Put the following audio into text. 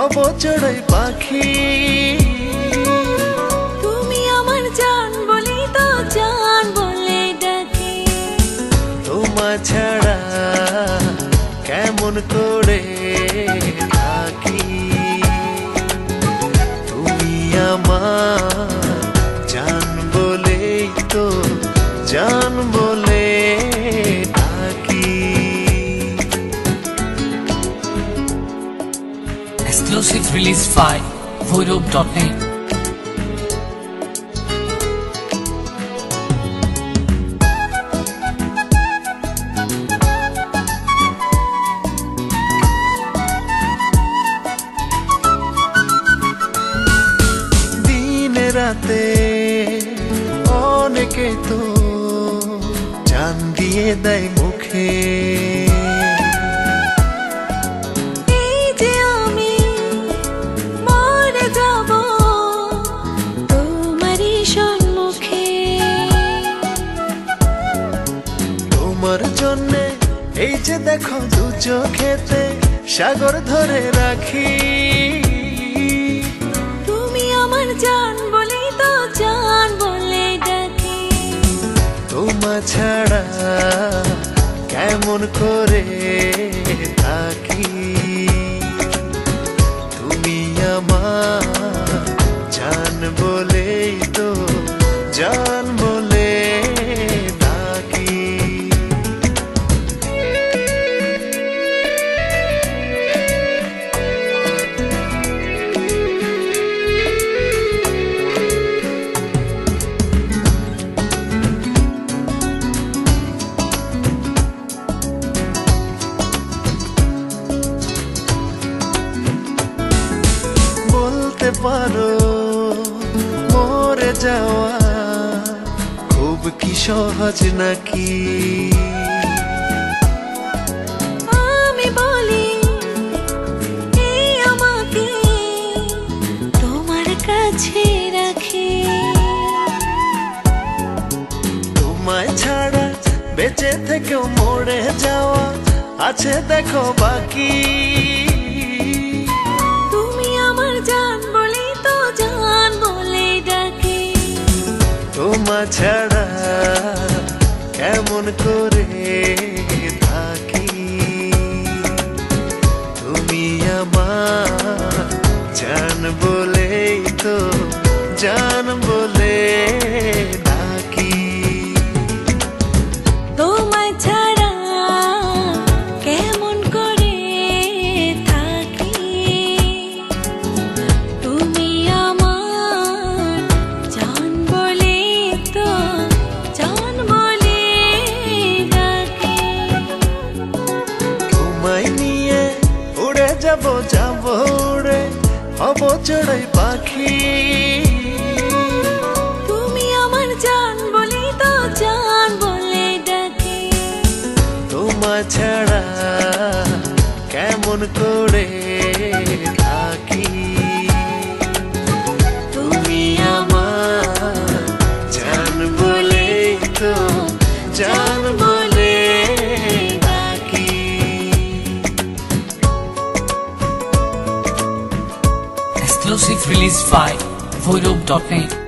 হব চড়াই পাখি। তুমি আমার জান বলি তো জান বলে ডাকি। তোমার ছাড়া কেমন করে থাকি। তুমি আমার জান বলেই তো জান বলে ডাকি। Exclusive release by Voirob.net. দিনে রাতে অনেকে তো জান দিয়ে দেয় মুখে। এই যে আমি মরে যাব তোমারই সম্মুখে। তোমার জন্যে এই যে দেখো দু চোখেতে সাগর ধরে রাখি। তুমি আমার জান বলি তো জান বলে ডাকি। তোমার ছাড়া কেমন করে থাকি। তুমি আমার জান বলেই তো জান বলে ডাকি। বলতে পারো মরে যাওয়া খুব কি সহজ নাকি। আমি বলি এই আমাকে তোমার কাছে রাখি। তোমায় ছাড়া বেঁচে থেকেও মরে যাওয়া আছে দেখো বাকি। তুমি আমার জান বলি তো জান বলে ডাকি। তোমার ছাড়া কেমন করে থাকি। তুমি আমার জান বলেই তো জান বলে ডাকি। তোমায় ছাড়া কেমন করে থাকি। তুমি আমার জান বলে তো জান বলে ডাকি। তোমায় নিয়ে উড়ে যাব যাব উড়ে হব চড়াই পাখি। তুমি আমার জান বলি তো জান বলে ডাকি। তোমার ছাড়া কেমন করে থাকি। তুমি আমার জান বলেই তো জান বলে ডাকি। Exclusive release by Voirob.net.